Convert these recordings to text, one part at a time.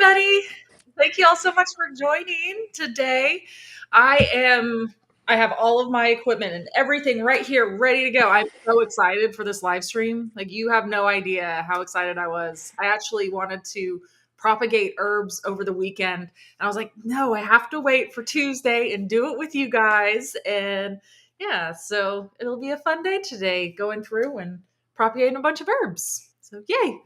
everybody. Thank you all so much for joining today. I am I have all of my equipment and everything right here ready to go. I'm so excited for this live stream. Like you have no idea how excited I was. I actually wanted to propagate herbs over the weekend. And I was like, "No, I have to wait for Tuesday and do it with you guys." And yeah, so it'll be a fun day today going through and propagating a bunch of herbs. So, yay.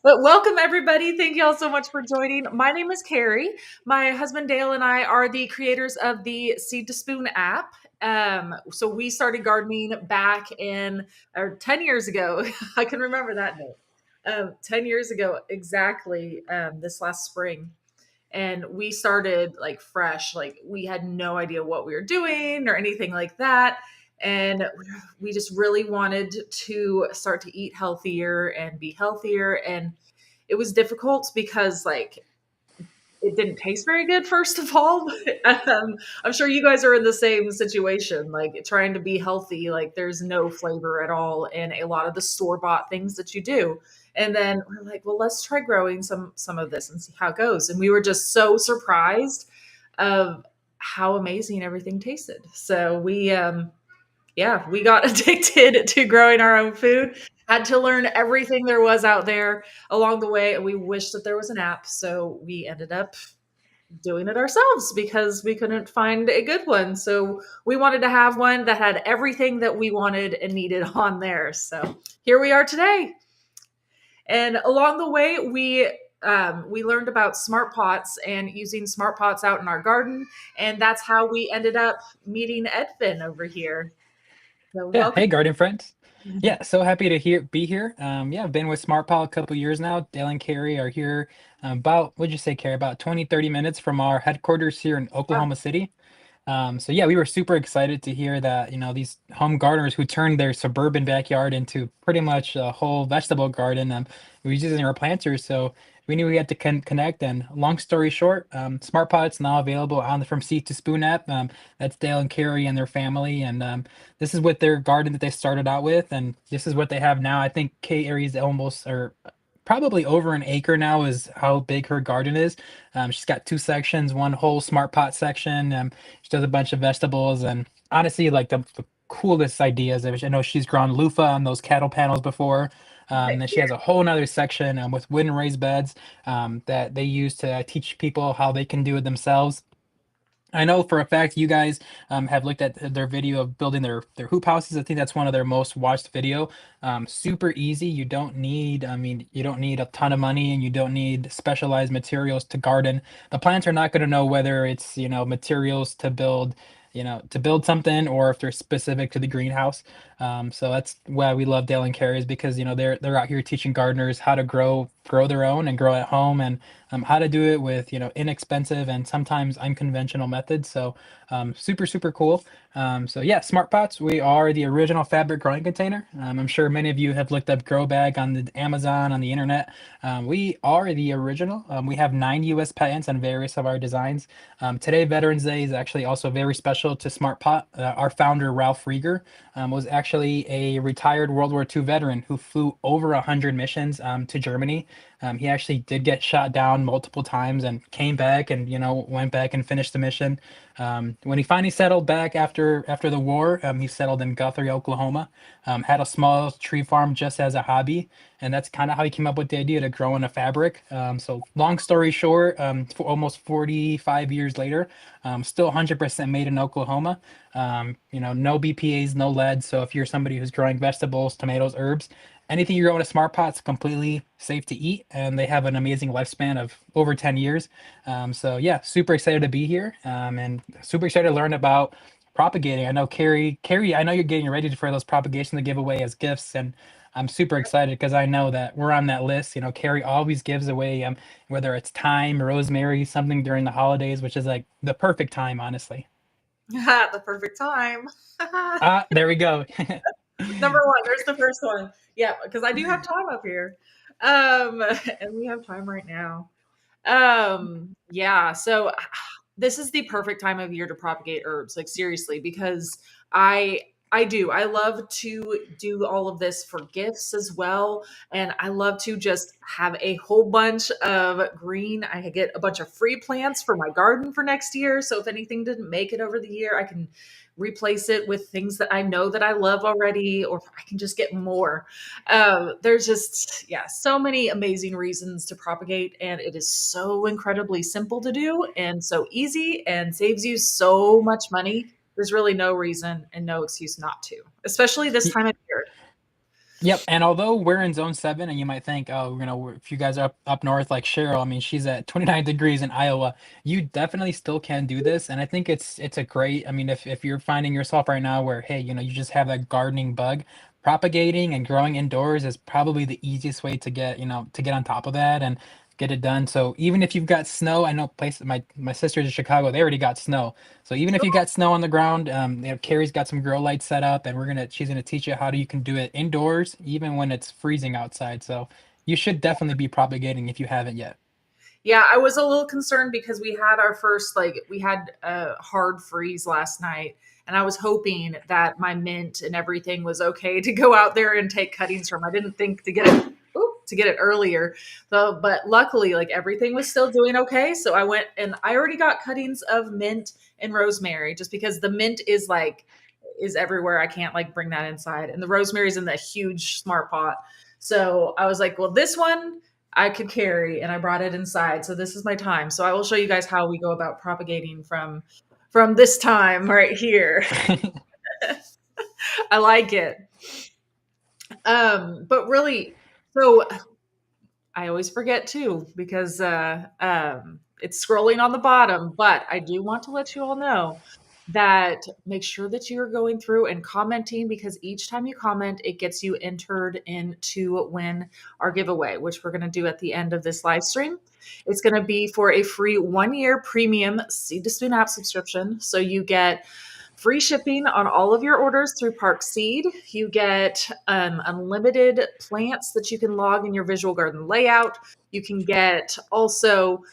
But welcome everybody. Thank you all so much for joining. My name is Carrie. My husband Dale and I are the creators of the Seed to Spoon app. So we started gardening back in or 10 years ago. I can remember that date. 10 years ago exactly, this last spring. And we started like fresh, like we had no idea what we were doing or anything like that. And we just really wanted to start to eat healthier and be healthier. And it was difficult because like it didn't taste very good, first of all. I'm sure you guys are in the same situation, like trying to be healthy. Like there's no flavor at all in a lot of the store bought things that you do. And then we're like, well, let's try growing some of this and see how it goes. And we were just so surprised of how amazing everything tasted. So we got addicted to growing our own food. Had to learn everything there was out there along the way, and we wish that there was an app. So we ended up doing it ourselves because we couldn't find a good one. So we wanted to have one that had everything that we wanted and needed on there. So here we are today. And along the way, we learned about smart pots and using smart pots out in our garden, and that's how we ended up meeting Edvin over here. So Yeah, welcome. hey garden friends. Yeah, so happy to be here. Yeah, I've been with SmartPal a couple years now. Dale and Carrie are here about, what'd you say, Carrie? About 20, 30 minutes from our headquarters here in Yeah. Oklahoma City. So yeah, we were super excited to hear that, these home gardeners who turned their suburban backyard into pretty much a whole vegetable garden, we were using our planters. So we knew we had to connect. And long story short, Smart Pot's now available on the From Seed to Spoon app. That's Dale and Carrie and their family. And this is what their garden that they started out with. And this is what they have now. I think Carrie's almost, or probably over an acre now is how big her garden is. She's got two sections, one whole smart pot section. She does a bunch of vegetables, and honestly, like the coolest ideas. I know she's grown loofah on those cattle panels before. Then she has a whole nother section with wooden raised beds that they use to teach people how they can do it themselves. I know for a fact you guys have looked at their video of building their hoop houses. I think that's one of their most watched video. Super easy. You don't need a ton of money and you don't need specialized materials to garden. The plants are not going to know whether it's, materials to build something or if they're specific to the greenhouse. So that's why we love Dale and Carrie is because, they're out here teaching gardeners how to grow their own and grow at home and how to do it with inexpensive and sometimes unconventional methods. So super super cool. So yeah, smart pots. We are the original fabric growing container. I'm sure many of you have looked up grow bag on the Amazon on the internet. We are the original. We have 9 U.S. patents on various of our designs. Today, Veterans Day is actually also very special to Smart Pot. Our founder Ralph Rieger was actually a retired World War II veteran who flew over 100 missions to Germany. He actually did get shot down multiple times and came back and went back and finished the mission. When he finally settled back after the war, he settled in Guthrie, Oklahoma. Had a small tree farm just as a hobby, and that's kind of how he came up with the idea to grow in a fabric. So long story short, for almost 45 years later, still 100% made in Oklahoma. No BPA's, no lead. So if you're somebody who's growing vegetables, tomatoes, herbs, anything you grow in a smart pot's completely safe to eat, and they have an amazing lifespan of over 10 years. So yeah, super excited to be here, and super excited to learn about propagating. I know Carrie, I know you're getting ready for those propagation to give away as gifts, and I'm super excited because I know that we're on that list. Carrie always gives away, whether it's thyme, rosemary, something during the holidays, which is like the perfect time, honestly. The perfect time. Ah, there we go. Number one, there's the first one. Yeah, because I do have time up here. And we have time right now. Yeah, so this is the perfect time of year to propagate herbs, like seriously, because I I do. I love to do all of this for gifts as well. And I love to just have a whole bunch of green. I get a bunch of free plants for my garden for next year. So if anything didn't make it over the year, I can replace it with things that I know that I love already, or I can just get more. There's just, yeah, so many amazing reasons to propagate. And it is so incredibly simple to do and so easy and saves you so much money. There's really no reason and no excuse not to, especially this time of year. Yep, and although we're in zone 7 and you might think, oh, if you guys are up north like Cheryl, I mean, she's at 29 degrees in Iowa, you definitely still can do this. And I think it's a great, I mean, if you're finding yourself right now where, hey, you just have that gardening bug, propagating and growing indoors is probably the easiest way to get, to get on top of that and get it done. So even if you've got snow, I know my sister's in Chicago, they already got snow. So even if you got snow on the ground, Carrie's got some grow lights set up, and she's gonna teach you how you can do it indoors, even when it's freezing outside. So you should definitely be propagating if you haven't yet. Yeah, I was a little concerned because we had our first, like, we had a hard freeze last night, and I was hoping that my mint and everything was okay to go out there and take cuttings from. I didn't think to get it earlier. So, but luckily, like, everything was still doing okay. So I went and I already got cuttings of mint and rosemary just because the mint is everywhere. I can't like bring that inside. And the rosemary's in the huge smart pot. So I was like, well, this one I could carry and I brought it inside. So this is my time. So I will show you guys how we go about propagating from this time right here. I like it. But really, so I always forget too because it's scrolling on the bottom. But I do want to let you all know that make sure that you're going through and commenting because each time you comment, it gets you entered into win our giveaway, which we're going to do at the end of this live stream. It's going to be for a free 1 year premium Seed to Spoon app subscription. So you get free shipping on all of your orders through Park Seed. You get unlimited plants that you can log in your visual garden layout. You can get also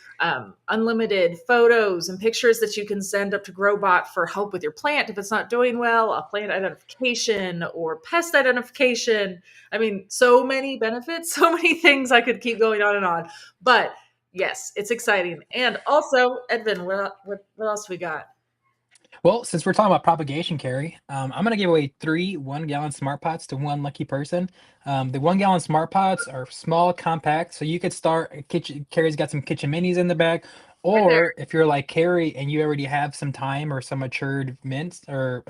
unlimited photos and pictures that you can send up to Growbot for help with your plant if it's not doing well, a plant identification or pest identification. I mean, so many benefits, so many things. I could keep going on and on. But yes, it's exciting. And also, Edvin, what else we got? Well, since we're talking about propagation, Carrie, I'm going to give away 3 1-gallon smart pots to one lucky person. The 1-gallon smart pots are small, compact, so you could start a kitchen. Carrie's got some kitchen minis in the back. Right there. Or if you're like Carrie and you already have some thyme or some matured mints or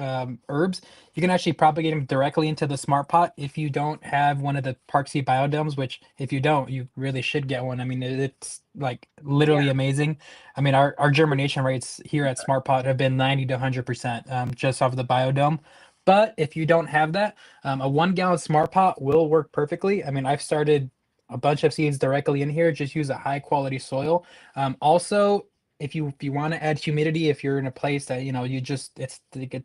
herbs, you can actually propagate them directly into the smart pot if you don't have one of the Park Sea biodomes, which if you don't, you really should get one. I mean, it's like Yeah. literally amazing. I mean, our germination rates here at Smart Pot have been 90 to 100% just off of the biodome. But if you don't have that, a 1-gallon Smart Pot will work perfectly. I mean, I've started a bunch of seeds directly in here. Just use a high quality soil. Also, if you want to add humidity, if you're in a place that you just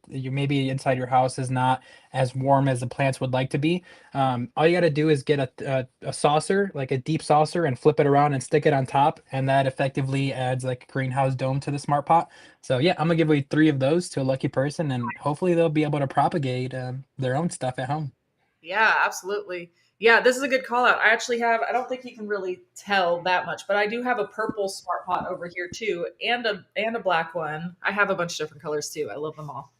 you maybe inside your house is not as warm as the plants would like to be, all you got to do is get a saucer, like a deep saucer, and flip it around and stick it on top, and that effectively adds like a greenhouse dome to the smart pot. So yeah, I'm gonna give away 3 of those to a lucky person, and hopefully they'll be able to propagate their own stuff at home. Yeah, absolutely. Yeah, this is a good call out. I actually have, I don't think you can really tell that much, but I do have a purple smart pot over here too, and a black one. I have a bunch of different colors too. I love them all.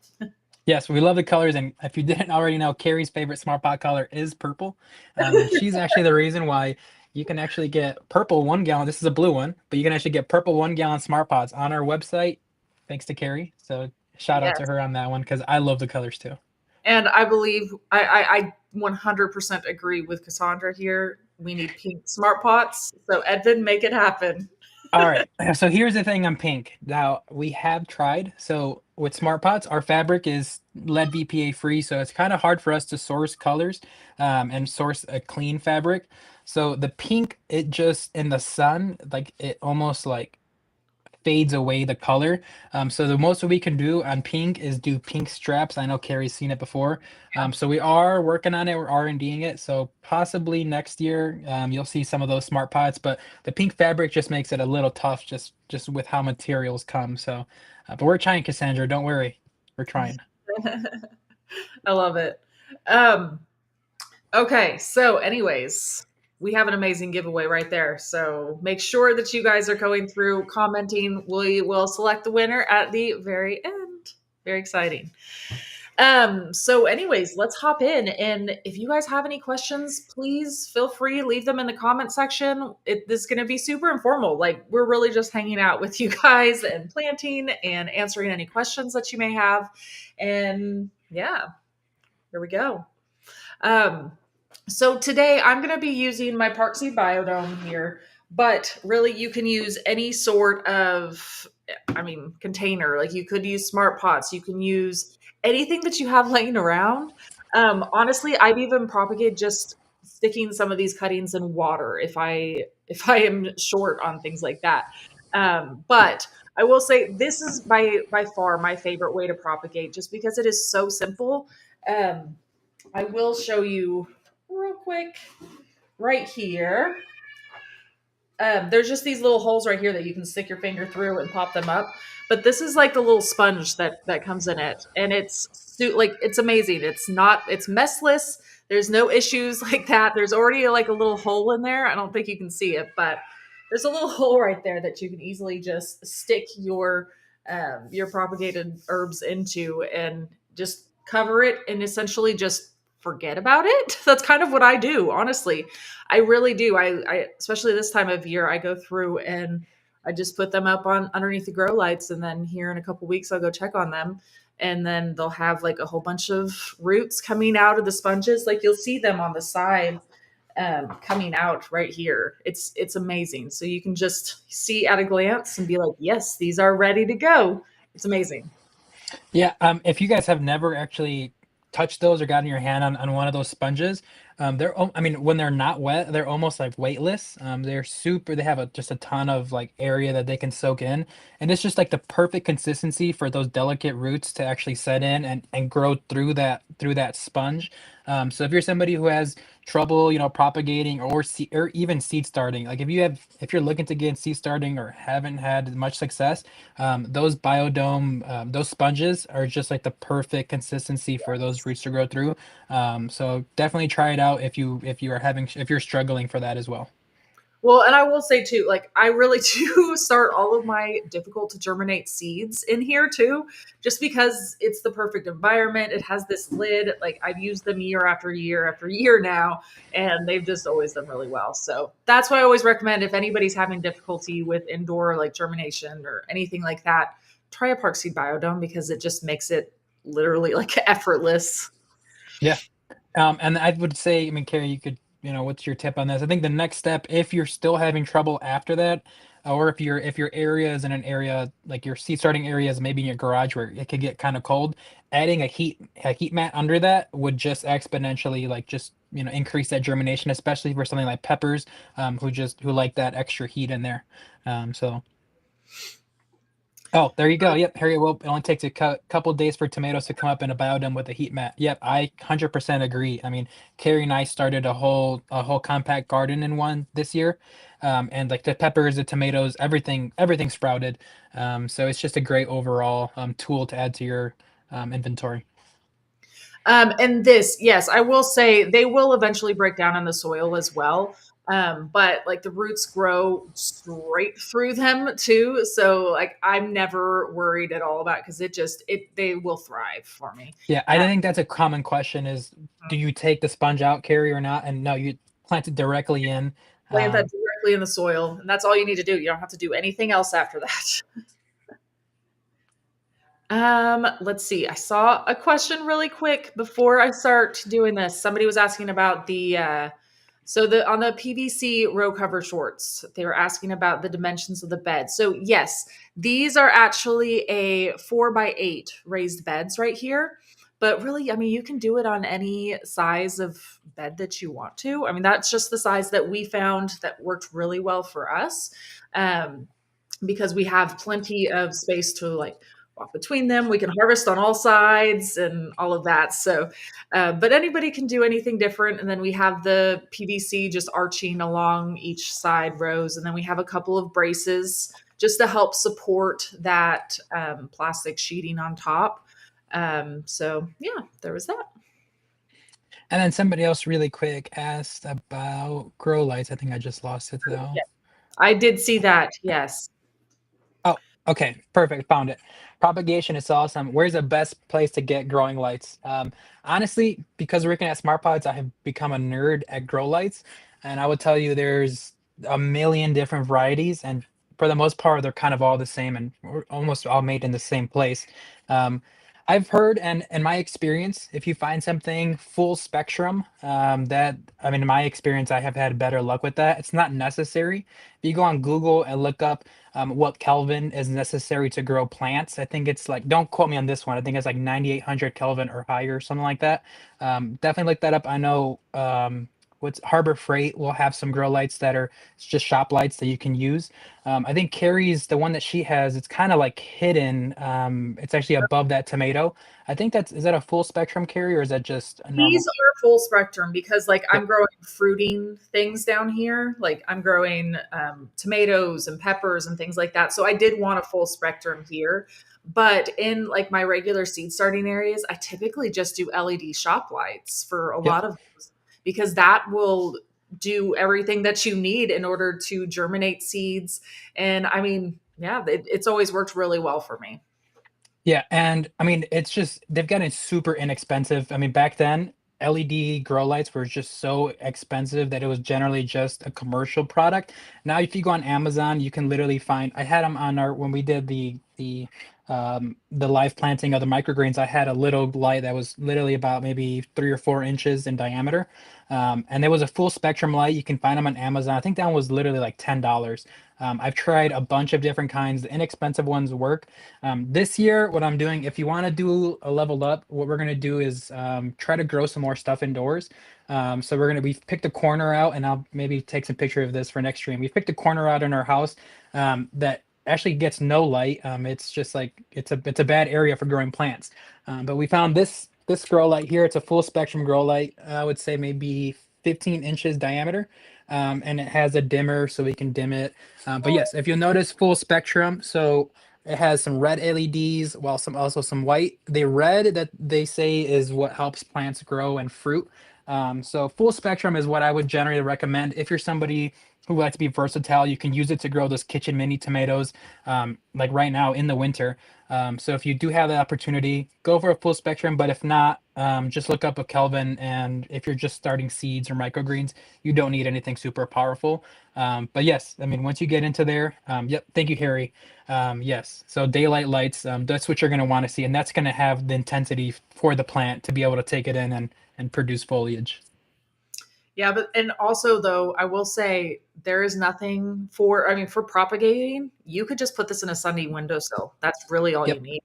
Yes, we love the colors, and if you didn't already know, Carrie's favorite smart pot color is purple, and she's actually the reason why you can actually get purple 1 gallon. This is a blue one, but you can actually get purple 1-gallon smart pots on our website, thanks to Carrie. So shout out to Yes. her on that one because I love the colors too. And I believe I 100% agree with Cassandra here. We need pink smart pots. So Edvin, make it happen. All right. So here's the thing on pink. Now we have tried. So with Smart Pots, our fabric is lead VPA free, so it's kind of hard for us to source colors and source a clean fabric. So the pink, it just in the sun, like it almost like fades away the color. So the most we can do on pink is do pink straps. I know Carrie's seen it before. So we are working on it. We're R&Ding it. So possibly next year you'll see some of those smart pots. But the pink fabric just makes it a little tough, just with how materials come. So, but we're trying, Cassandra. Don't worry, we're trying. I love it. Um, okay, so anyways, we have an amazing giveaway right there. So make sure that you guys are going through commenting. We will select the winner at the very end. Very exciting. So anyways, let's hop in. And if you guys have any questions, please feel free, leave them in the comment section. This is going to be super informal. Like we're really just hanging out with you guys and planting and answering any questions that you may have. And yeah, here we go. Um, so today I'm going to be using my Park Seed Biodome here, but really you can use any sort of, I mean, container. Like you could use smart pots. You can use anything that you have laying around. Honestly, I've even propagated just sticking some of these cuttings in water if I am short on things like that. But I will say this is by far my favorite way to propagate, just because it is so simple. Um, I will show you real quick right here. There's just these little holes right here that you can stick your finger through and pop them up. But this is like the little sponge that comes in it, and like it's amazing. It's messless. There's no issues like that. There's already like a little hole in there. I don't think you can see it, but there's a little hole right there that you can easily just stick your propagated herbs into and just cover it and essentially just forget about it. That's kind of what I do, honestly. I really do. I especially this time of year, I go through and I just put them up on underneath the grow lights, and then here in a couple weeks, I'll go check on them, and then they'll have like a whole bunch of roots coming out of the sponges. Like you'll see them on the side, coming out right here. It's amazing. So you can just see at a glance and be like, yes, these are ready to go. It's amazing. Yeah, if you guys have never actually touched those or gotten your hand on one of those sponges, I mean, when they're not wet, they're almost like weightless. They're super, they have just a ton of like area that they can soak in. And it's just like the perfect consistency for those delicate roots to actually set in and grow through that sponge. So if you're somebody who has trouble, propagating or even seed starting, like if you're looking to get seed starting or haven't had much success, those sponges are just like the perfect consistency for those roots to grow through. So definitely try it out if you're struggling for that as well. Well, and I will say too, like I really do start all of my difficult to germinate seeds in here too, just because it's the perfect environment. It has this lid. Like I've used them year after year after year now, and they've just always done really well. So that's why I always recommend if anybody's having difficulty with indoor like germination or anything like that, try a Park Seed Biodome because it just makes it literally like effortless. Yeah. And I would say, I mean, Carrie, what's your tip on this? I think the next step, if you're still having trouble after that, or if your area is in an area like your seed starting area is maybe in your garage where it could get kind of cold, adding a heat mat under that would just exponentially like just increase that germination, especially for something like peppers, who like that extra heat in there. So. Oh, there you go. Yep, Harry. Well, it only takes a couple days for tomatoes to come up in a biodome with a heat mat. Yep, I 100% agree. I mean, Carrie and I started a whole compact garden in one this year, and like the peppers, the tomatoes, everything sprouted. So it's just a great overall tool to add to your inventory. And this, yes, I will say they will eventually break down in the soil as well. But like the roots grow straight through them too. So like I'm never worried at all about because they will thrive for me. Yeah, I think that's a common question: is do you take the sponge out, Carrie, or not? And no, you plant it directly in. Plant that Um, directly in the soil, and that's all you need to do. You don't have to do anything else after that. Let's see. I saw a question really quick before I start doing this. Somebody was asking about the on the PVC row cover shorts. They were asking about the dimensions of the bed. So yes, these are actually a 4x8 raised beds right here. But really, I mean, you can do it on any size of bed that you want to. I mean, that's just the size that we found that worked really well for us. Um, because we have plenty of space to like walk between them. We can harvest on all sides and all of that. So, but anybody can do anything different. And then we have the PVC just arching along each side rows. And then we have a couple of braces just to help support that plastic sheeting on top. So yeah, there was that. And then somebody else really quick asked about grow lights. I think I just lost it though. Yeah, I did see that. Yes. Oh, okay, perfect. Found it. Propagation is awesome. Where's the best place to get growing lights? Honestly, because working at Smart Pods, I have become a nerd at grow lights, and I would tell you there's a million different varieties, and for the most part, they're kind of all the same and almost all made in the same place. Um, I've heard, and in my experience, if you find something full spectrum, that I mean, in my experience, I have had better luck with that. It's not necessary. If you go on Google and look up what Kelvin is necessary to grow plants. I think it's like, don't quote me on this one. I think it's like 9800 Kelvin or higher, something like that. Definitely look that up. I know what's Harbor Freight will have some grow lights that are just shop lights that you can use. I think Carrie's the one that she has. It's kind of like hidden. It's actually above that tomato. I think is that a full spectrum Carrie or is that just a These normal? are full spectrum because, like, I'm Yep. growing fruiting things down here. Like, I'm growing tomatoes and peppers and things like that. So I did want a full spectrum here. But in like my regular seed starting areas, I typically just do LED shop lights for a Yep. lot of those because that will do everything that you need in order to germinate seeds. And I mean, yeah, it's always worked really well for me. Yeah, and I mean, it's just they've gotten super inexpensive. I mean, back then, LED grow lights were just so expensive that it was generally just a commercial product. Now, if you go on Amazon, you can literally find. I had them on our when we did the live planting of the microgreens. I had a little light that was literally about maybe 3 or 4 inches in diameter, and there was a full spectrum light. You can find them on Amazon. I think that one was literally like $10. I've tried a bunch of different kinds. The inexpensive ones work. This year, what I'm doing, if you want to do a level up, what we're going to do is try to grow some more stuff indoors. So we've picked a corner out, and I'll maybe take some picture of this for next stream. We've picked a corner out in our house that actually gets no light. It's just like it's a bad area for growing plants. But we found this grow light here. It's a full spectrum grow light. I would say maybe 15 inches diameter. And it has a dimmer so we can dim it. But yes, if you'll notice full spectrum, so it has some red LEDs, while some white. The red that they say is what helps plants grow and fruit. So full spectrum is what I would generally recommend if you're somebody who likes to be versatile. You can use it to grow those kitchen mini tomatoes, like right now in the winter. So if you do have the opportunity, go for a full spectrum. But if not, just look up a Kelvin. And if you're just starting seeds or microgreens, you don't need anything super powerful. But yes, I mean, once you get into there, yep. Thank you, Harry. Yes. So daylight lights, that's what you're going to want to see. And that's going to have the intensity for the plant to be able to take it in and produce foliage. Yeah, but and also though, I will say there is nothing for I mean for propagating, you could just put this in a sunny windowsill. That's really all you Yep. need.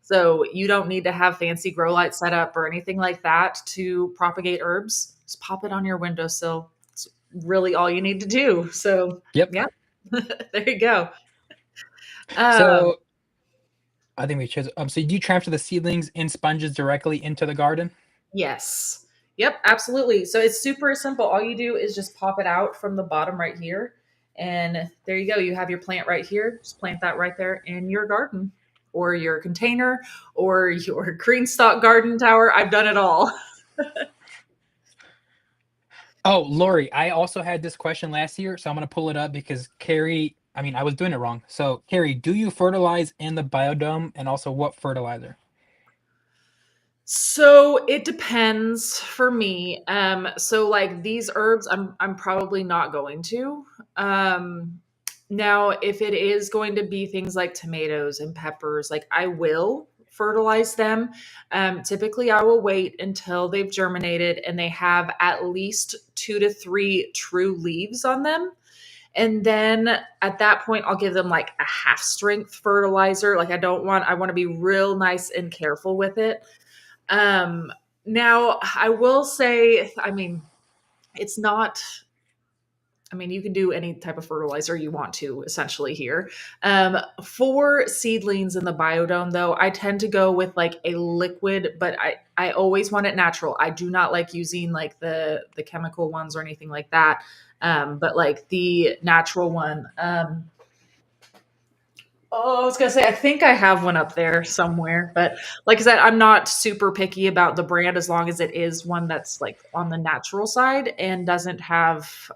So you don't need to have fancy grow light set up or anything like that to propagate herbs. Just pop it on your windowsill. It's really all you need to do. So Yep. yeah, there you go. Um, So I think we chose. So do you transfer the seedlings in sponges directly into the garden? Yes. Yep, absolutely. So it's super simple. All you do is just pop it out from the bottom right here. And there you go. You have your plant right here. Just plant that right there in your garden or your container or your green stock garden tower. I've done it all. Oh, Lori, I also had this question last year, so I'm gonna pull it up because Carrie, I mean, I was doing it wrong. So, Carrie, do you fertilize in the biodome and also what fertilizer? So it depends for me. So like these herbs, I'm probably not going to. Now if it is going to be things like tomatoes and peppers, like I will fertilize them. Typically I will wait until they've germinated and they have at least 2 to 3 true leaves on them. And then at that point, I'll give them like a half strength fertilizer. Like I want to be real nice and careful with it. um, Now I will say, I mean, it's not, I mean, you can do any type of fertilizer you want to essentially here. For seedlings in the biodome, though, I tend to go with like a liquid, but I always want it natural. I do not like using like the chemical ones or anything like that. But like the natural one. Oh, I was gonna say, I think I have one up there somewhere, but like I said, I'm not super picky about the brand as long as it is one that's like on the natural side and doesn't have,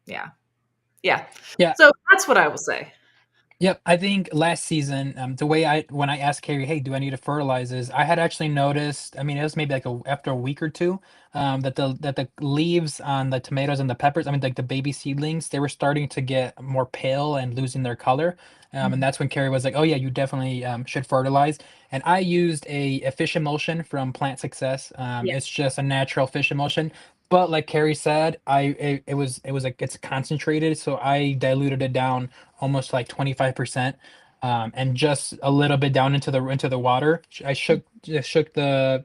yeah, yeah. Yeah. So that's what I will say. Yep, I think last season, the way I when I asked Carrie, "Hey, do I need to fertilize?" is I had actually noticed. I mean, it was maybe like after a week or two, that the leaves on the tomatoes and the peppers, I mean, like the baby seedlings, they were starting to get more pale and losing their color. And Mhm. that's when Carrie was like, "Oh yeah, you definitely should fertilize." And I used a fish emulsion from Plant Success. Yeah, It's just a natural fish emulsion. But like Carrie said, it was like it's concentrated, so I diluted it down almost like 25%, and just a little bit down into the water. I shook the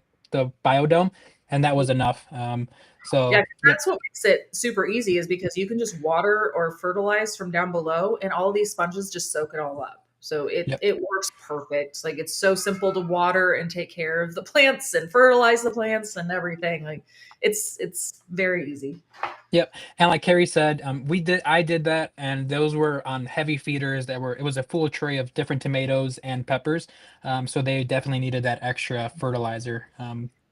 biodome, and that was enough. yeah, So 'cause yep, that's what makes it super easy is because you can just water or fertilize from down below, and all these sponges just soak it all up. So it yep. it works perfect. Like it's so simple to water and take care of the plants and fertilize the plants and everything. Like it's very easy. Yep. And like Carrie said, I did that, and those were on heavy feeders it was a full tray of different tomatoes and peppers. So they definitely needed that extra fertilizer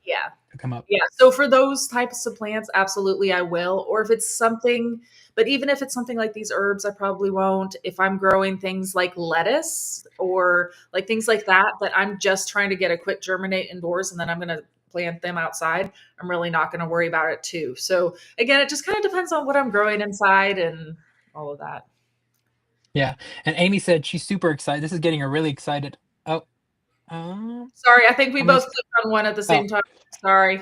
Yeah. to come up. Yeah, so for those types of plants, absolutely I will. Or if it's something, but even if it's something like these herbs, I probably won't. If I'm growing things like lettuce or like things like that, that I'm just trying to get a quick germinate indoors and then I'm going to plant them outside, I'm really not going to worry about it too. So again, it just kind of depends on what I'm growing inside and all of that. Yeah. And Amy said she's super excited. This is getting her really excited. Oh, Sorry, I think we how many? both clicked on one at the Oh, same time. Sorry.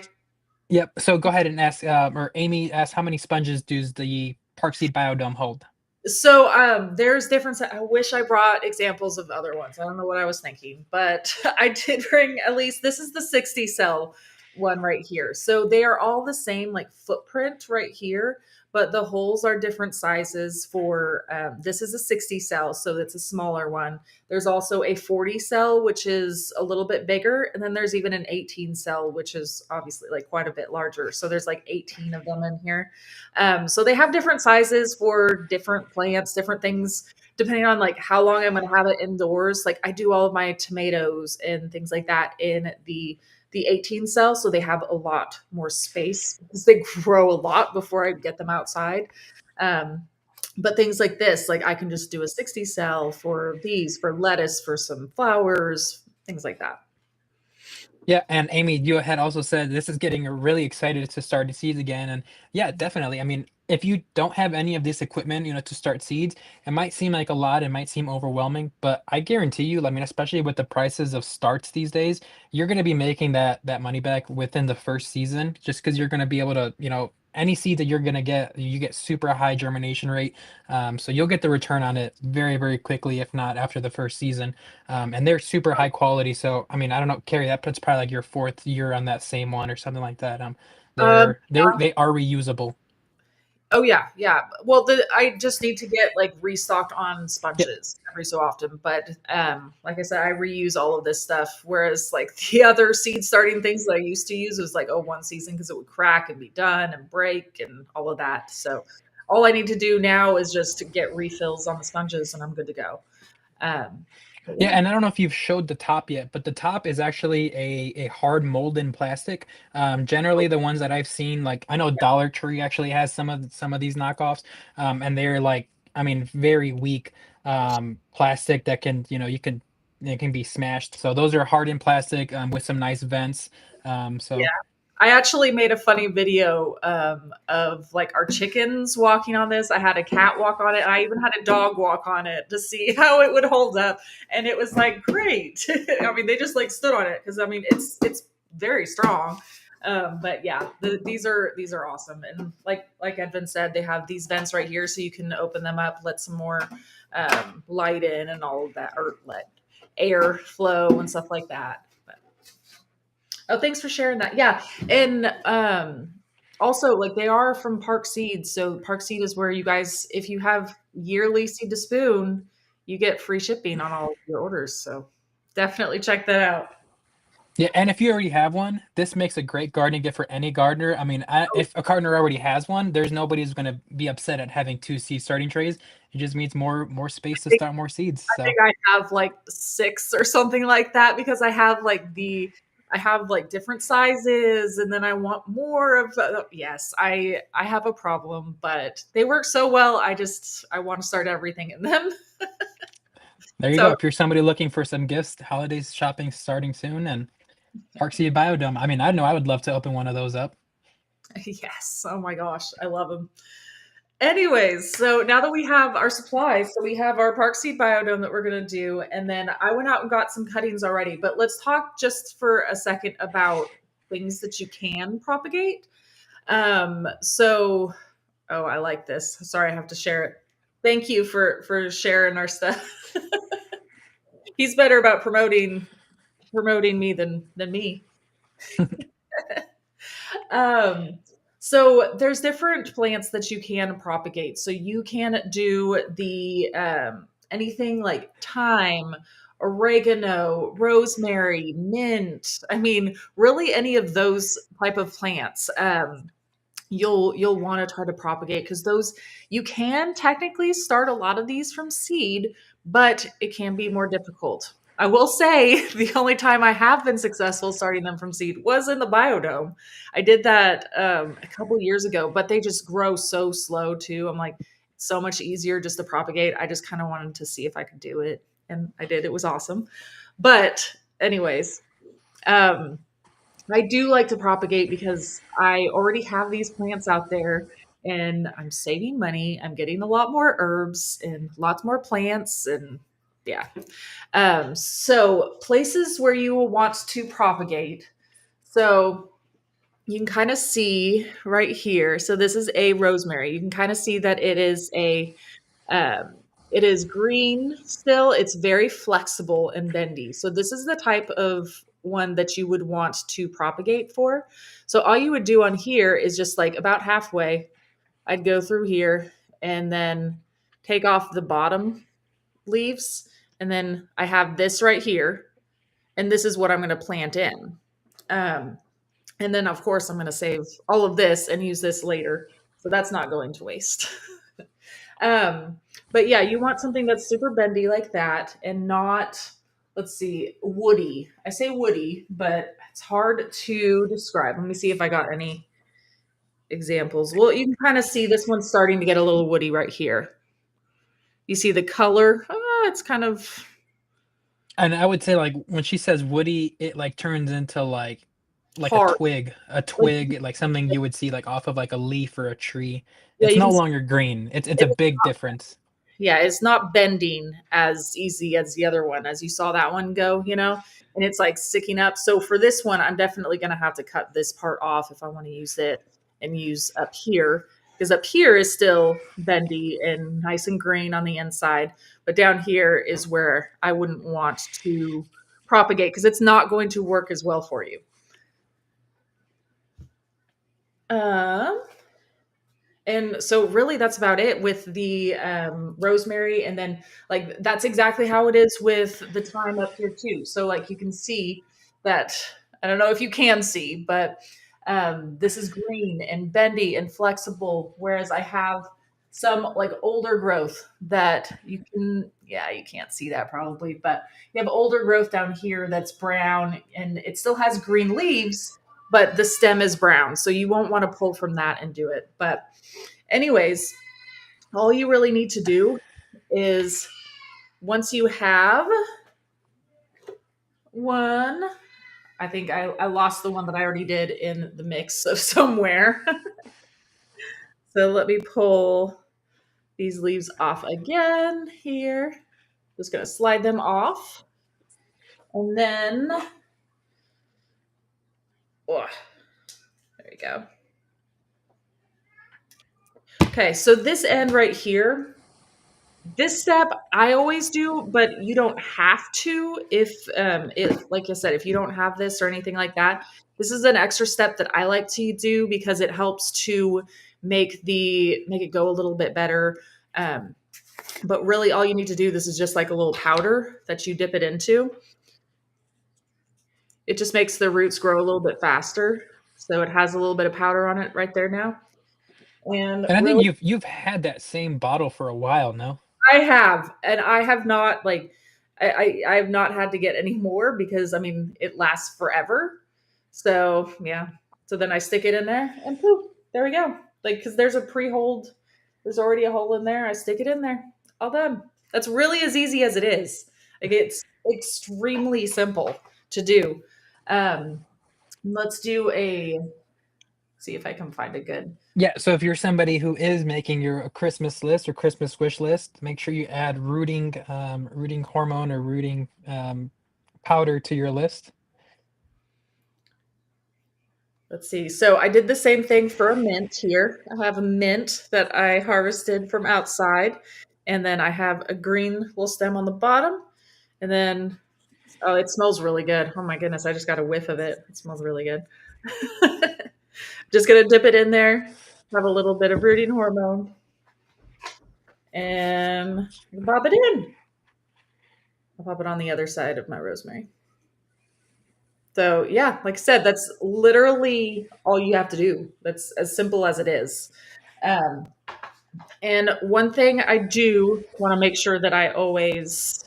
yep. So go ahead and ask, or Amy asked, how many sponges does the Park Seed Biodome hold? So there's difference. I wish I brought examples of other ones. I don't know what I was thinking, but I did bring at least this is the 60 cell one right here. So they are all the same like footprint right here, but the holes are different sizes for this is a 60 cell, so it's a smaller one. There's also a 40 cell, which is a little bit bigger, and then there's even an 18 cell, which is obviously like quite a bit larger. So there's like 18 of them in here. So they have different sizes for different plants, different things, depending on like how long I'm going to have it indoors. Like I do all of my tomatoes and things like that in the 18 cell, so they have a lot more space because they grow a lot before I get them outside. Um, but things like this, like I can just do a 60 cell for these, for lettuce, for some flowers, things like that. Yeah, and Amy, you had also said this is getting her really excited to start the seeds again. And yeah, definitely. I mean, if you don't have any of this equipment, to start seeds, it might seem like a lot, it might seem overwhelming, but I guarantee you, I mean, especially with the prices of starts these days, you're going to be making that money back within the first season, just because you're going to be able to, any seed that you're going to get, you get super high germination rate. So you'll get the return on it very, very quickly, if not after the first season. And they're super high quality. So I mean, I don't know, Carrie, that puts probably like your fourth year on that same one or something like that. Um, They are reusable. Oh yeah, yeah. Well, I just need to get like restocked on Yep. sponges every so often. But like I said, I reuse all of this stuff. Whereas like the other seed starting things that I used to use was like, oh, one season because it would crack and be done and break and all of that. So all I need to do now is just to get refills on the sponges and I'm good to go. But Yeah, yeah. and I don't know if you've showed the top yet, but the top is actually a hard mold in plastic. Generally, the ones that I've seen, like I know Dollar Tree actually has some of these knockoffs, and they're like, I mean, very weak plastic that can, it can be smashed. So those are hard in plastic with some nice vents. So I actually made a funny video of like our chickens walking on this. I had a cat walk on it. I even had a dog walk on it to see how it would hold up, and it was like great. I mean, they just like stood on it because I mean it's very strong. But yeah, these are awesome, and like Edvin said, they have these vents right here, so you can open them up, let some more light in, and all of that, or let air flow and stuff like that. Oh, thanks for sharing that. Yeah. And also like they are from Park Seed. So Park Seed is where you guys, if you have yearly seed to spoon, you get free shipping on all of your orders. So definitely check that out. Yeah, and if you already have one, this makes a great gardening gift for any gardener. I mean, if a gardener already has one, there's nobody who's going to be upset at having two seed starting trays. It just means more space to start more seeds. I think So I have like 6 or something like that because I have like different sizes and then I want more of yes, I have a problem, but they work so well. I want to start everything in them. there you go. So If you're somebody looking for some gifts, holidays shopping starting soon, and Park City Biodome. I mean, I know I would love to open one of those up. yes, oh my gosh, I love them. Anyways, so now that we have our supplies, so we have our Park Seed Biodome that we're going to do, and then I went out and got some cuttings already. But let's talk just for a second about things that you can propagate. So, oh, I like this. Sorry, I have to share it. Thank you for sharing our stuff. He's better about promoting me than me. Um, so there's different plants that you can propagate. So you can do the anything like thyme, oregano, rosemary, mint. I mean, really any of those type of plants. You'll want to try to propagate because those you can technically start a lot of these from seed, but it can be more difficult. I will say the only time I have been successful starting them from seed was in the biodome. I did that a couple years ago, but they just grow so slow too. I'm like, it's so much easier just to propagate. I just kind of wanted to see if I could do it, and I did. It was awesome. But anyways, um, I do like to propagate because I already have these plants out there and I'm saving money. I'm getting a lot more herbs and lots more plants and yeah. So places where you will want to propagate. So you can kind of see right here. So this is a rosemary. You can kind of see that um, it is green still. It's very flexible and bendy. So this is the type of one that you would want to propagate for. So all you would do on here is just like about halfway, I'd go through here and then take off the bottom leaves. And then I have this right here. And this is what I'm going to plant in. Um, and then, of course, I'm going to save all of this and use this later. So that's not going to waste. Um, but yeah, you want something that's super bendy like that and not, let's see, woody. I say woody, but it's hard to describe. Let me see if I got any examples. Well, you can kind of see this one's starting to get a little woody right here. You see the color? It's kind of And I would say like when she says woody, it like turns into like hard. a Like, twig, like something you would see like off of like a leaf or a tree. yeah, It's you no can see longer green. It's a it. big difference. Yeah, it's not bending as easy as the other one, as you saw that one go, and it's like sticking up. So for this one, I'm definitely going to have to cut this part off if I want to use it and use up here because up here is still bendy and nice and green on the inside. But down here is where I wouldn't want to propagate because it's not going to work as well for you. Um, And so, really, that's about it with the rosemary. And then, like, that's exactly how it is with the thyme up here, too. So, like, you can see that I don't know if you can see, but this is green and bendy and flexible. Whereas I have some like older growth that yeah, you can't see that probably, but you have older growth down here that's brown and it still has green leaves, but the stem is brown. So, you won't want to pull from that and do it. But anyways, all you really need to do is once you have one, I think I lost the one that I already did in the mix of somewhere. So let me pull these leaves off again here. Just going to slide them off. And then, oh, there we go. Okay, so this end right here, this step I always do, but you don't have to if like I said, if you don't have this or anything like that. This is an extra step that I like to do because it helps to make it go a little bit better. Um, but really all you need to do, this is just like a little powder that you dip it into. It just makes the roots grow a little bit faster. So it has a little bit of powder on it right there now. And And I think really, you've had that same bottle for a while, no? I have, and I have not like I have not had to get any more because I mean it lasts forever. So yeah. So then I stick it in there and poof, there we go. Like because there's a pre-hold, there's already a hole in there. I stick it in there. All done. That's really as easy as it is. Like it's extremely simple to do. Let's do a see if I can find a good. Yeah, so if you're somebody who is making your Christmas list or Christmas wish list, make sure you add rooting hormone or rooting powder to your list. Let's see. So I did the same thing for a mint here. I have a mint that I harvested from outside, and then I have a green little stem on the bottom, and then oh, it smells really good. Oh my goodness, I just got a whiff of it. It smells really good. Just gonna dip it in there, have a little bit of rooting hormone, and pop it in. I'll pop it on the other side of my rosemary. So yeah, like I said, that's literally all you have to do. That's as simple as it is. Um, And one thing I do want to make sure that I always,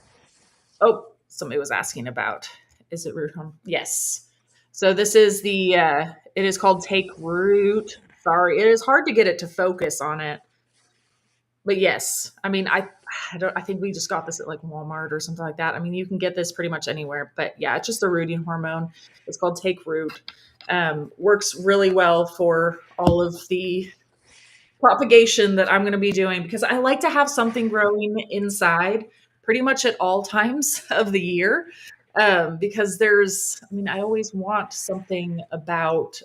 oh, somebody was asking about, is it root home? Yes. So this is it is called Take Root. Sorry, it is hard to get it to focus on it. But yes, I mean, I think we just got this at like Walmart or something like that. I mean, you can get this pretty much anywhere, but yeah, it's just a rooting hormone. It's called Take Root. Works really well for all of the propagation that I'm going to be doing because I like to have something growing inside pretty much at all times of the year. Because I mean, I always want something about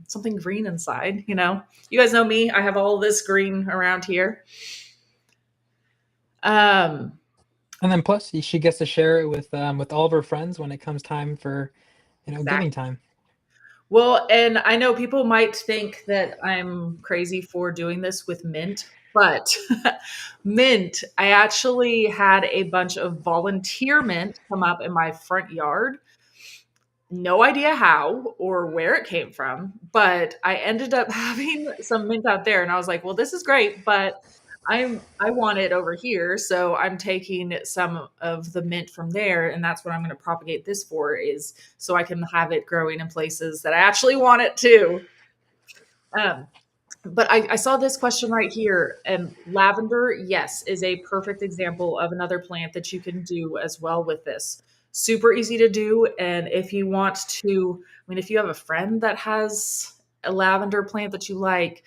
something green inside. You guys know me. I have all this green around here. Um, And then plus she gets to share it with all of her friends when it comes time for, giving exactly. time. Well, and I know people might think that I'm crazy for doing this with mint, but mint, I actually had a bunch of volunteer mint come up in my front yard. No idea how or where it came from, but I ended up having some mint out there and I was like, well, this is great, but I want it over here, so I'm taking some of the mint from there, and that's what I'm going to propagate this for, is so I can have it growing in places that I actually want it to. Um, but I saw this question right here, and lavender, yes, is a perfect example of another plant that you can do as well with this. Super easy to do, and if you want to, I mean, if you have a friend that has a lavender plant that you like,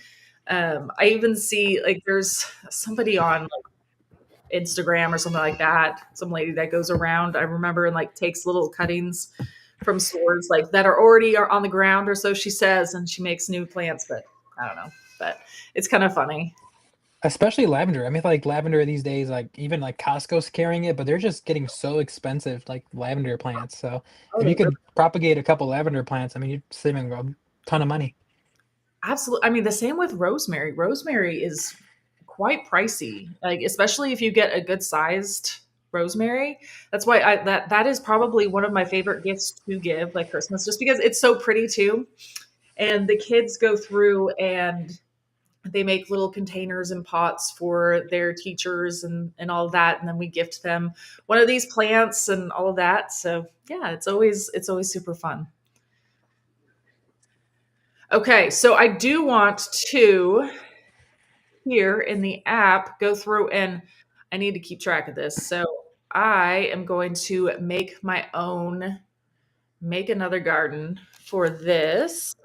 I even see like there's somebody on like Instagram or something like that, some lady that goes around. I remember and like takes little cuttings from stores like that are on the ground, or so she says, and she makes new plants. But I don't know, but it's kind of funny. Especially lavender. I mean, like lavender these days, like even like Costco's carrying it, but they're just getting so expensive, like lavender plants. So Oh, if you they really could propagate a couple lavender plants, I mean, you're saving a ton of money. absolutely. I mean, the same with rosemary. Rosemary is quite pricey, like especially if you get a good sized rosemary. That's why that is probably one of my favorite gifts to give like Christmas, just because it's so pretty too. And the kids go through and they make little containers and pots for their teachers and all of that, and then we gift them one of these plants and all of that. So yeah, it's always super fun. Okay, so I do want to here in the app go through, and I need to keep track of this, so I am going to make another garden for this.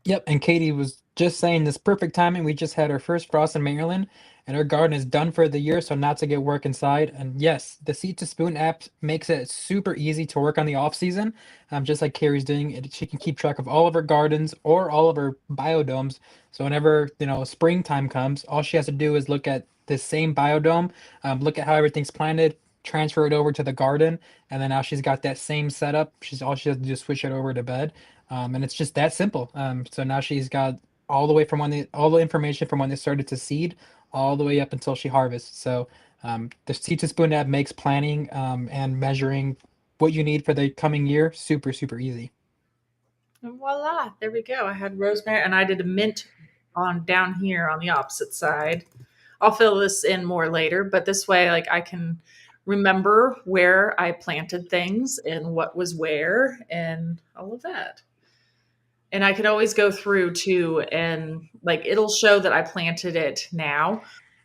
Yep, and Katie was just saying this perfect timing. We just had our first frost in Maryland, and our garden is done for the year, so not to get work inside. And yes, the Seed to Spoon app makes it super easy to work on the off season. Just like Carrie's doing it, she can keep track of all of her gardens or all of her biodomes. So whenever springtime comes, all she has to do is look at the same biodome, look at how everything's planted, transfer it over to the garden, and then now she's got that same setup. She has to do is switch it over to bed. And it's just that simple. So now she's got all the way from all the information from when they started to seed, all the way up until she harvests. So the Seed to Spoon app makes planning and measuring. what you need for the coming year, super, super easy. And voila, there we go. I had rosemary and I did a mint on down here on the opposite side. I'll fill this in more later, but this way, like I can remember where I planted things and what was where and all of that. And I could always go through too and like it'll show that I planted it now,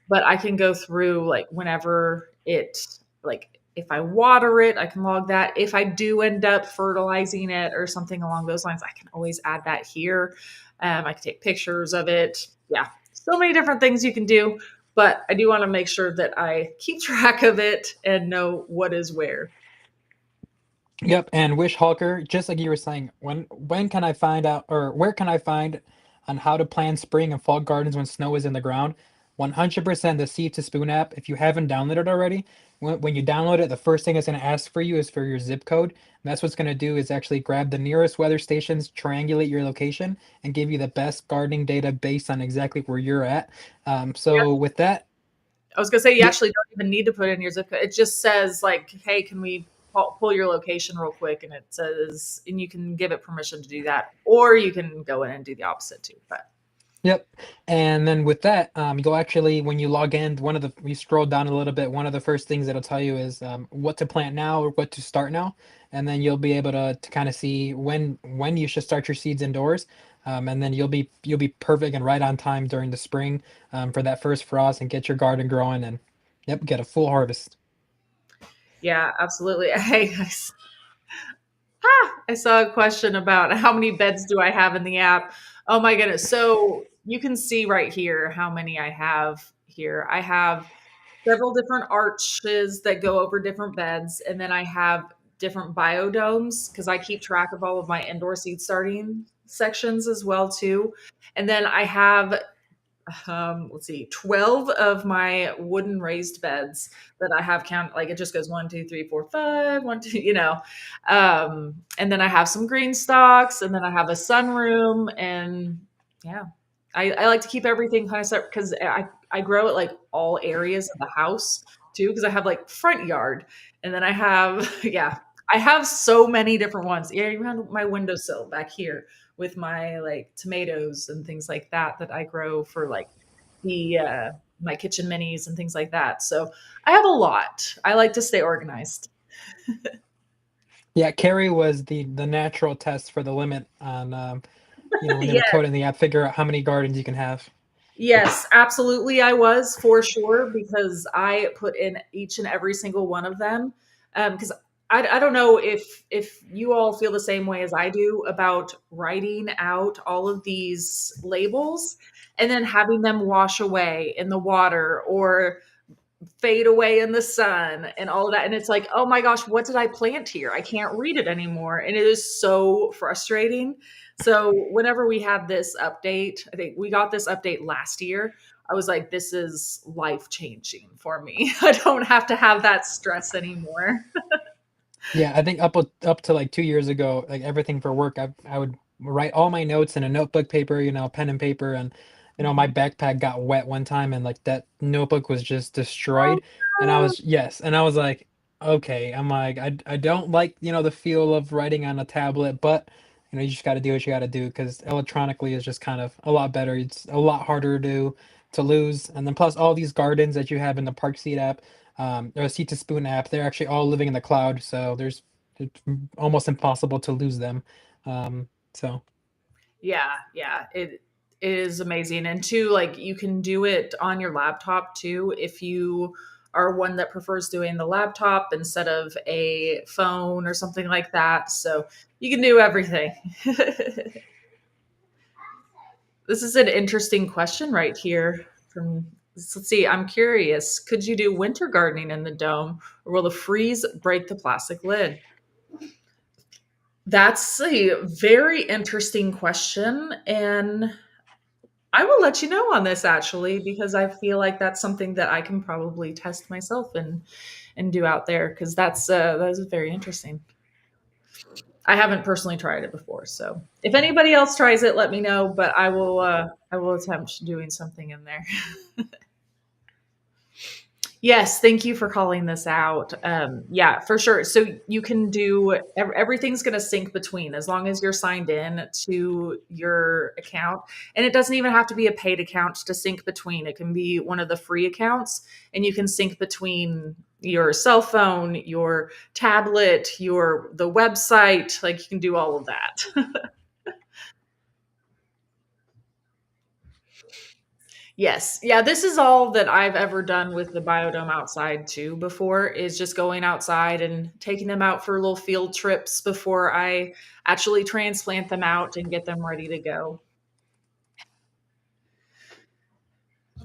but I can go through like whenever it like if I water it, I can log that. If I do end up fertilizing it or something along those lines, I can always add that here. I can take pictures of it. Yeah, so many different things you can do, but I do want to make sure that I keep track of it and know what is where. Yep, and Wish Hulker, just like you were saying, when can I find out or where can I find on how to plan spring and fall gardens when snow is in the ground? 100% the Seed to Spoon app. If you haven't downloaded already, when you download it, the first thing it's going to ask for you is for your zip code. And that's what's going to do is actually grab the nearest weather stations, triangulate your location, and give you the best gardening data based on exactly where you're at. So with that, I was gonna say you yeah, actually don't even need to put in your zip code. It just says like, "Hey, can we pull your location real quick?" And it says, and you can give it permission to do that, or you can go in and do the opposite too. But yep. And then with that, you'll actually, when you log in, you scroll down a little bit, one of the first things it'll tell you is what to plant now or what to start now. And then you'll be able to kind of see when you should start your seeds indoors. And then you'll be perfect and right on time during the spring for that first frost and get your garden growing and yep, get a full harvest. yeah, absolutely. Hey, I saw a question about how many beds do I have in the app. Oh my goodness! So you can see right here how many I have here. I have several different arches that go over different beds. And then I have different biodomes because I keep track of all of my indoor seed starting sections as well too. And then I have let's see, 12 of my wooden raised beds that I have count like it just goes 1, 2, 3, 4, 5, 1, 2, and then I have some green stalks and then I have a sunroom and yeah. I like to keep everything kind of separate because I grow it like all areas of the house too, because I have like front yard and then I have yeah, I have so many different ones. Yeah, even have my windowsill back here with my like tomatoes and things like that that I grow for like the my kitchen minis and things like that. So I have a lot. I like to stay organized. Yeah, Carrie was the natural test for the limit on when they were Yeah. coding the app, figure out how many gardens you can have. Yes, absolutely. I was for sure because I put in each and every single one of them. Because I don't know if you all feel the same way as I do about writing out all of these labels and then having them wash away in the water or fade away in the sun and all of that. And it's like, oh my gosh, what did I plant here? I can't read it anymore. And it is so frustrating. So, whenever we had this update, I think we got this update last year. I was like, this is life changing for me. I don't have to have that stress anymore. Yeah, I think up to like 2 years ago, like everything for work, I would write all my notes in a notebook paper, pen and paper, and my Mhm. backpack got wet one time, and like that notebook was just Oh, destroyed, and I no. was yes, and I was like, okay, I'm like I don't like the feel of writing on a tablet, but you just got to do what you got to do because electronically is just kind of a lot better. It's a lot harder to lose, and then plus all these gardens that you have in the Park Seat app or a Seed to Spoon app, they're actually all living in the cloud, so it's almost impossible to lose them. So Yeah, yeah, it is amazing. And two, like you can do it on your laptop too if you are one that prefers doing the laptop instead of a phone or something like that. So you can do everything. This is an interesting question right here from let's see, I'm curious. Could you do winter gardening in the dome or will the freeze break the plastic lid? That's a very interesting question. And I will let you know on this actually because I feel like that's something that I can probably test myself and do out there because that is very interesting. I haven't personally tried it before, so if anybody else tries it, let me know. But I will attempt doing something in there. Yes, thank you for calling this out. Yeah, for sure. So you can do everything's going to sync between as long as you're signed in to your account. And it doesn't even have to be a paid account to sync between. It can be one of the free accounts, and you can sync between your cell phone, your tablet, your the website. Like you can do all of that. Yes. Yeah, this is all that I've ever done with the biodome outside too before is just going outside and taking them out for little field trips before I actually transplant them out and get them ready to go.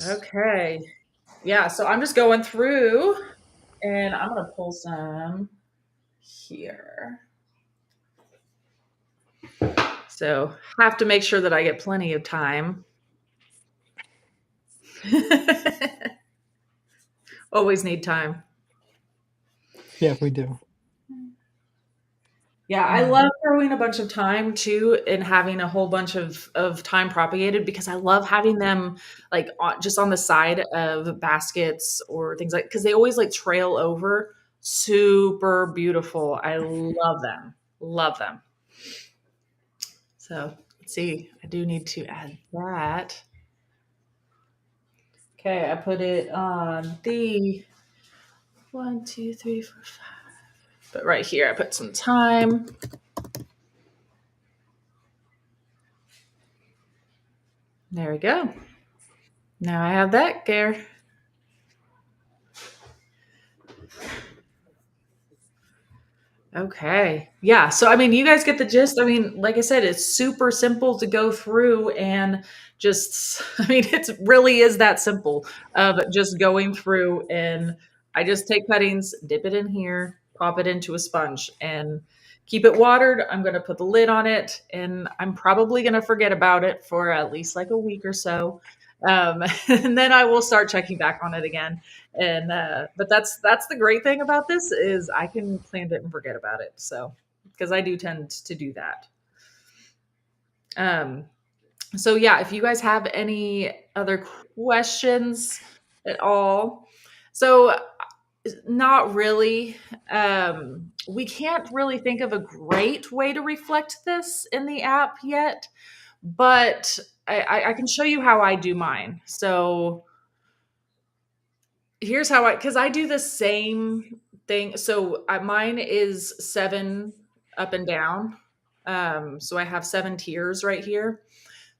Okay. Yeah, so I'm just going through and I'm going to pull some here. So, have to make sure that I get plenty of time. Always need time. Yeah, we do. Yeah, I Mm. love throwing a bunch of time too and having a whole bunch of time propagated because I love having them like just on the side of baskets or things like because they always like trail over. Super beautiful. I love them. Love them. So let's see. I do need to add that. Okay, I put it on the one, two, three, four, five. But right here, I put some time. There we go. Now I have that there. Okay. Yeah. So, I mean, you guys get the gist. I mean, like I said, it's super simple to go through and just, I mean, it really is that simple of just going through and I just take cuttings, dip it in here, pop it into a sponge and keep it watered. I'm going to put the lid on it and I'm probably going to forget about it for at least like a week or so. And then I will start checking back on it again and but that's the great thing about this is I can plant it and forget about it. So because I do tend to do that. Um, so yeah, if you guys have any other questions at all, so not really. We can't really think of a great way to reflect this in the app yet, but I can show you how I do mine. So here's how because I do the same thing. So mine is 7 up and down. So I have 7 tiers right here.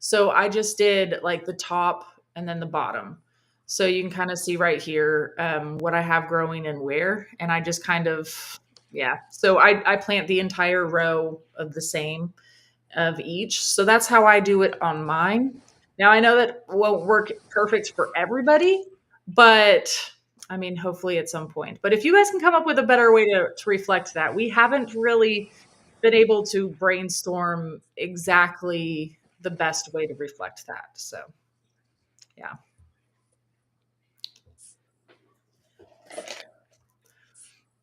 So I just did like the top and then the bottom. So you can kind of see right here what I have growing and where. And I just kind of, yeah. So I plant the entire row of the same of each. So that's how I do it on mine. Now I know that won't work perfect for everybody, but I mean, hopefully at some point. But if you guys can come up with a better way to reflect that, we haven't really been able to brainstorm exactly the best way to reflect that. So yeah.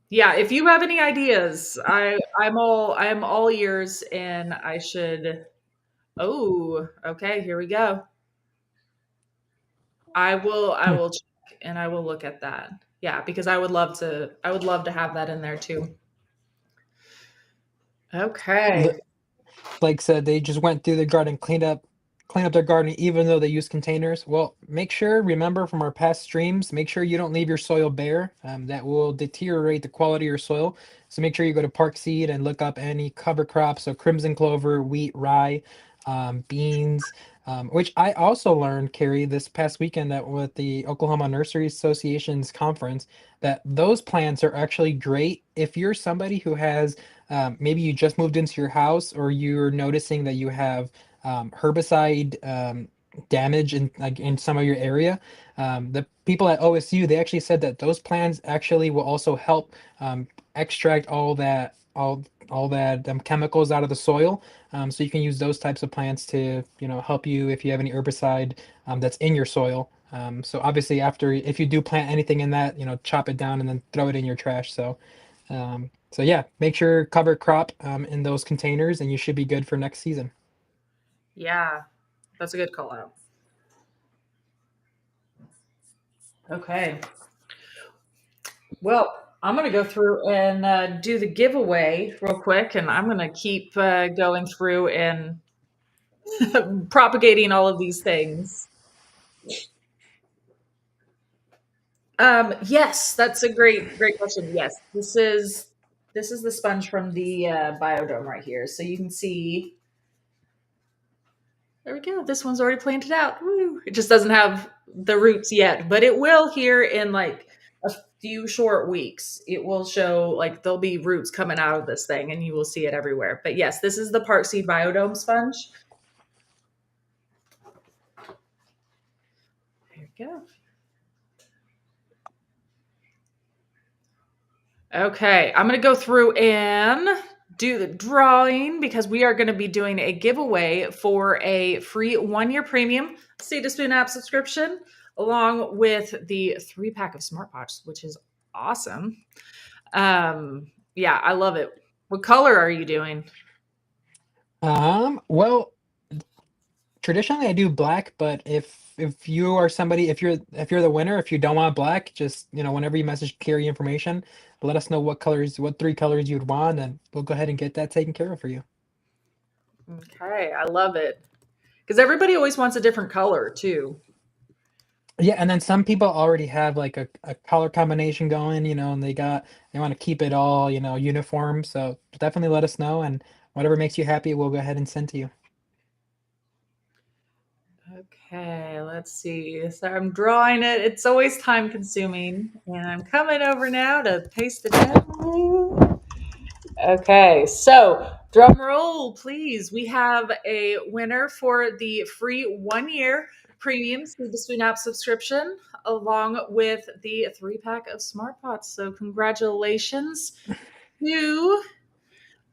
Yeah, if you have any ideas, I'm all ears and I should oh, okay, here we go. Hmm. I will check and I will look at that. Yeah, because I would love to have that in there too. Li- Okay. like said, they just went through the garden, cleaned up their garden, even though they use containers. Well, make sure, remember from our past streams, make sure you don't leave your soil bare. That will deteriorate the quality of your soil. So make sure you go to Park Seed and look up any cover crops, so crimson clover, wheat, rye, beans. Which I also learned, Carrie, this past weekend at with the Oklahoma Nursery Association's conference, that those plants are actually great if you're somebody who has maybe you just moved into your house or you're noticing that you have herbicide damage in like in some of your area. The people at OSU, they actually said that those plants actually will also help extract all that chemicals out of the soil. So you can use those types of plants to help you if you have any herbicide that's in your soil. So obviously after if you do plant anything in that, chop it down and then throw it in your trash. So yeah, make sure cover crop in those containers, and you should be good for next season. Yeah, that's a good call out. Okay. Well, I'm going to go through and do the giveaway real quick, and I'm going to keep going through and propagating all of these things. Yes, that's a great question. Yes, this is the sponge from the biodome right here. So you can see, there we go. This one's already planted out. Woo. It just doesn't have the roots yet, but it will here in like a few short weeks. It will show like there'll be roots coming out of this thing and you will see it everywhere. But yes, this is the park seed biodome sponge. There we go. Okay, I'm going to go through and do the drawing because we are going to be doing a giveaway for a free 1-year premium Seed to Spoon app subscription, along with the 3-pack of Smart Pots, which is awesome. Yeah, I love it. What color are you doing? Well, traditionally I do black, but if you are somebody, if you're the winner, if you don't want black, just whenever you message Carrie information, let us know what 3 colors you'd want, and we'll go ahead and get that taken care of for you. Okay, I love it because everybody always wants a different color too. Yeah, and then some people already have like a color combination going, and they want to keep it all, uniform. So definitely let us know, and whatever makes you happy, we'll go ahead and send to you. Okay, let's see. So I'm drawing it. It's always time consuming. And I'm coming over now to paste it in. Okay, so drum roll, please. We have a winner for the free 1-year premium Seed to Spoon app subscription, along with the 3-pack of Smart Pots. So congratulations to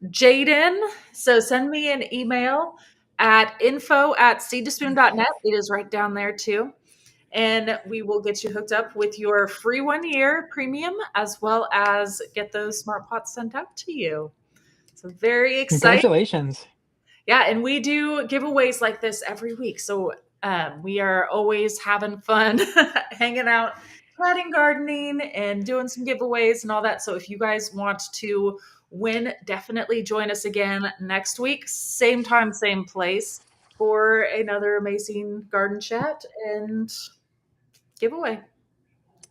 Jaden. So send me an email at info@seedtospoon.net. It is right down there too. And we will get you hooked up with your free 1-year premium as well as get those smart pots sent out to you. So very exciting. Congratulations. Yeah, and we do giveaways like this every week. So we are always having fun hanging out, chatting, gardening, and doing some giveaways and all that. So if you guys want to win, definitely join us again next week, same time, same place, for another amazing garden chat and giveaway.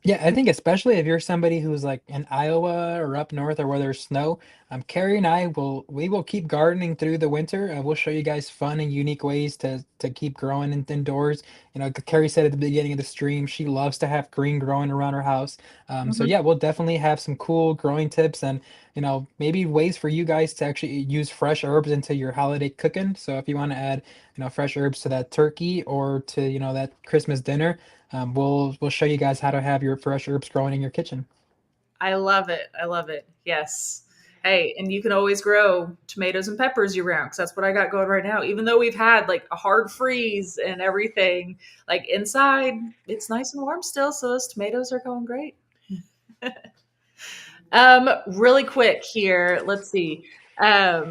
Yeah, I think especially if you're somebody who's like in Iowa or up north or where there's snow, Carrie and we will keep gardening through the winter. We'll show you guys fun and unique ways to keep growing indoors. Carrie said at the beginning of the stream, she loves to have green growing around her house. So Mhm. yeah, we'll definitely have some cool growing tips and maybe ways for you guys to actually use fresh herbs into your holiday cooking. So if you want to add fresh herbs to that turkey or to that Christmas dinner. We'll show you guys how to have your fresh herbs growing in your kitchen. I love it. I love it. Yes. Hey, and you can always grow tomatoes and peppers year round because that's what I got going right now. Even though we've had like a hard freeze and everything, like inside, it's nice and warm still. So those tomatoes are going great. Really quick here. Let's see. I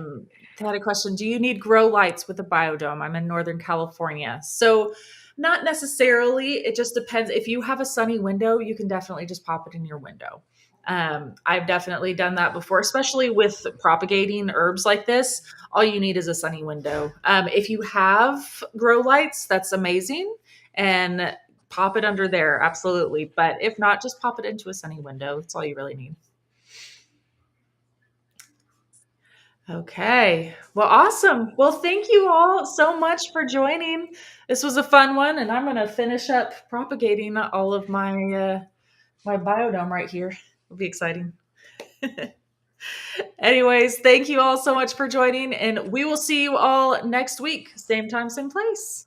had a question. Do you need grow lights with a biodome? I'm in Northern California. So, not necessarily. It just depends. If you have a sunny window, you can definitely just pop it in your window. I've definitely done that before, especially with propagating herbs like this. All you need is a sunny window. If you have grow lights, that's amazing. And pop it under there, absolutely. But if not, just pop it into a sunny window. That's all you really need. Okay. Well, awesome. Well, thank you all so much for joining. This was a fun one, and I'm going to finish up propagating all of my biodome right here. It'll be exciting. Anyways, thank you all so much for joining, and we will see you all next week, same time, same place.